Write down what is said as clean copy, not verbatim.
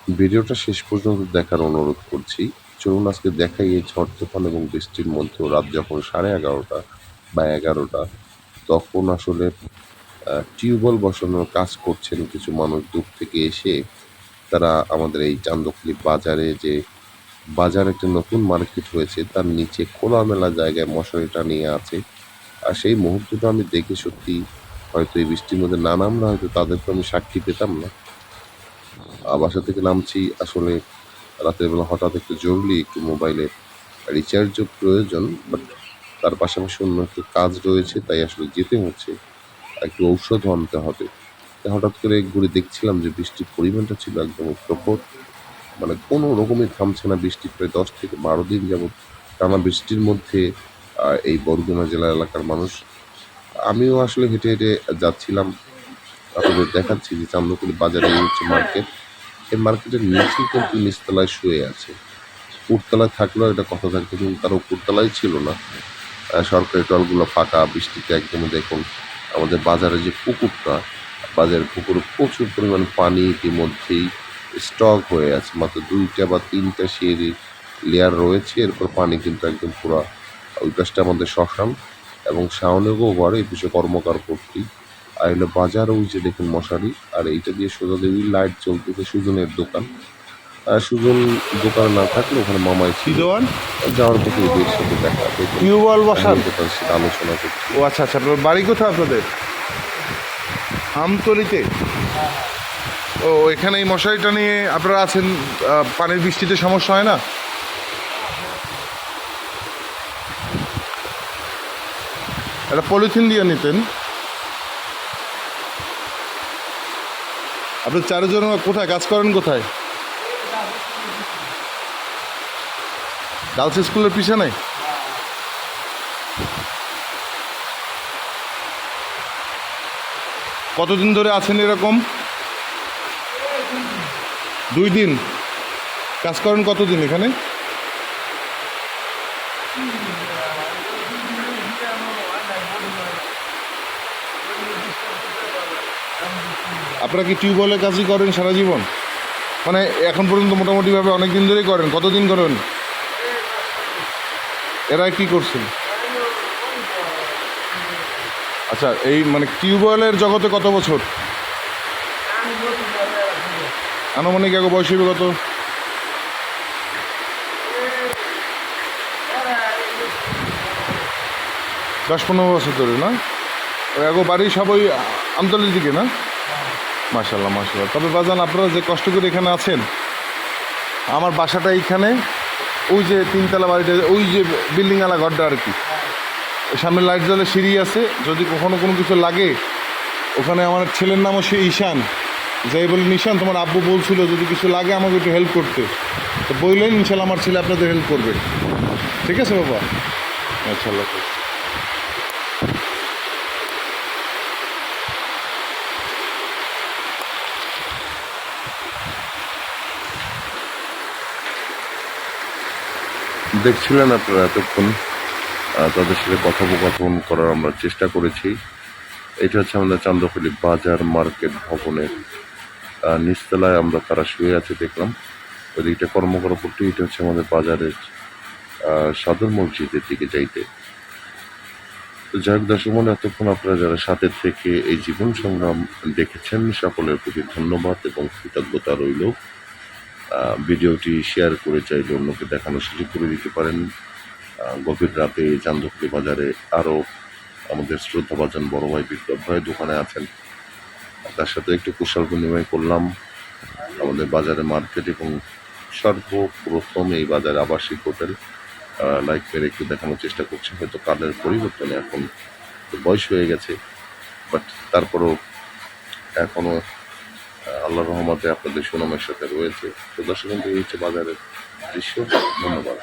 ভিডিওটা শেষ পর্যন্ত দেখার অনুরোধ করছি। চলুন আজকে দেখাই এই ঝড় তুফান এবং বৃষ্টির মধ্যেও রাত যখন 11:30 বা 11টা তখন আসলে টিউবওয়েল বসানোর কাজ করছেন কিছু মানুষ দূর থেকে এসে। তারা আমাদের এই চান্দখালি বাজারে যে বাজার একটা নতুন মার্কেট হয়েছে তার নিচে খোলামেলা জায়গায় মশারি টানিয়ে আছে। আর সেই মুহূর্তটা আমি দেখে সত্যিই হয়তো এই বৃষ্টির মধ্যে না নামলে হয়তো তাদেরকে আমি সাক্ষী পেতাম না। বাসা থেকে নামছি আসলে রাতের বেলা হঠাৎ একটু জরুরি একটু মোবাইলে রিচার্জও প্রয়োজন। বাট তার পাশাপাশি অন্য একটু কাজ রয়েছে তাই আসলে যেতে হচ্ছে। একটু ঔষধও আনতে হবে। তাই হঠাৎ করে ঘুরে দেখছিলাম যে বৃষ্টির পরিমাণটা ছিল একদমই প্রখর। মানে কোনো রকমই থামছে না বৃষ্টি প্রায় ১০ থেকে ১২ দিন যাবৎ টানা বৃষ্টির মধ্যে এই বরগুনা জেলা এলাকার মানুষ। আমিও আসলে হেঁটে, হেঁটে যাচ্ছিলাম। আপনাদের দেখাচ্ছি যে চান্দখালি বাজারে এই হচ্ছে মার্কেট। এই মার্কেটের নিচেই কিন্তু নিচতলায় শুয়ে আছে। উপরতলায় থাকলেও একটা কথা থাকতো কিন্তু তারা উপরতলায় ছিল না। সরকারি টলগুলো ফাঁকা, বৃষ্টিতে একদমই দেখুন আমাদের বাজারে যে পুকুরটা, বাজারের পুকুরে প্রচুর পরিমাণ পানি ইতিমধ্যেই স্টক হয়ে আছে। মাত্র ২ টা বা ৩ টা সিঁড়ির লেয়ার রয়েছে। এরপর পানি কিন্তু একদম পুরা ওই পাশটা আমাদের শ্মশান এবং শাওনেরও ঘর এই পাশে কর্মকার ভর্তি। আর হলো বাজার ওই যে দেখুন মশারি আর এইটা দিয়ে সোজা দেখবি লাইট জ্বলতেছে সুজনের দোকান। সুজন দোকানে না থাকলে ওখানে মামাই কি ছিল। দোকান? যাওয়ার পথে এদের সাথে দেখা দেখুন টিউবওয়েল বসান? কাহিনীটা তার সাথে আলোচনা করছি। ও আচ্ছা আচ্ছা, আপনার বাড়ি কোথায় আপনাদের? আমতলিতে? ও, এখানে এই মশারিটা নিয়ে আপনারা আছেন, পানির বৃষ্টিতে সমস্যা হয় না? একটা পলিথিন দিয়ে নিতেন। আপনি চারজন কোথায় কাজ করেন, কোথায়? গার্লস স্কুলের পিছনে? কতদিন ধরে আছেন এরকম? 2 দিন কাজ করেন? কতদিন এখানে? আপনারা কি টিউবওয়েলে কাজই করেন সারা জীবন? মানে এখন পর্যন্ত মোটামুটিভাবে অনেক দিন ধরেই করেন? কতদিন করেন? এরা কি করছেন? আচ্ছা, এই মানে টিউবওয়েলের জগতে কত বছর আনুমানিক আগে বয়স হইবে কত? 10-15 বছর ধরে না? এখন বাড়ি সব ওই আমতলির দিকে না? মাশাল্লাহ মাশাল্লাহ। তবে বাজান, আপনারা যে কষ্ট করে এখানে আছেন, আমার বাসাটা এইখানে, ওই যে 3 তলা বাড়িটা, ওই যে বিল্ডিংওয়ালা ঘরটা আর কি, সামনে লাইট জ্বলে, সিঁড়ি আছে। যদি কখনো কোনো কিছু লাগে, ওখানে আমার ছেলের নামও সে ঈশান, যাই বলে নিশান তোমার আব্বু বলছিল যদি কিছু লাগে আমাকে একটু হেল্প করতে, তো বললেন ইনশাল্লাহ আমার ছেলে আপনাদের হেল্প করবে। ঠিক আছে বাবা? আচ্ছা, আল্লাহ হাফেজ। দেখছিলেন আপনারা এতক্ষণ তাদের সাথে কথোপকথন করার আমরা চেষ্টা করেছি। এটা হচ্ছে আমাদের চান্দখালি বাজার মার্কেট ভবনের নিচতলায় আমরা তারা শুয়ে আছে দেখলাম। ওইদিকটা কর্মকরপট্টি, এটা হচ্ছে আমাদের বাজারের সদর মসজিদের দিকে যাইতে। তো যাই হোক দর্শক মনে, এতক্ষণ আপনারা যারা সাথে থেকে এই জীবন সংগ্রাম দেখেছেন সকলের প্রতি ধন্যবাদ এবং কৃতজ্ঞতা রইল। ভিডিওটি শেয়ার করে চাইলে অন্যকে দেখানোর সুযোগ করে দিতে পারেন। গভীর রাতে চান্দখালি বাজারে আরও আমাদের শ্রদ্ধাভাজন বড় ভাই বিপ্লব ভাই দোকানে আছেন, তার সাথে একটু কুশল বিনিময় করলাম। আমাদের বাজারে মার্কেট এবং সর্বপ্রথম এই বাজারে আবাসিক হোটেল লাইক মেরে একটু দেখানোর চেষ্টা করছি। হয়তো কালের পরিবর্তনে এখন বয়স হয়ে গেছে, বাট তারপরও এখনও আল্লাহর রহমতে আপনাদের সুনামের সাথে রয়েছে। তো দর্শক, এই হচ্ছে বাজারের দৃশ্য। ধন্যবাদ।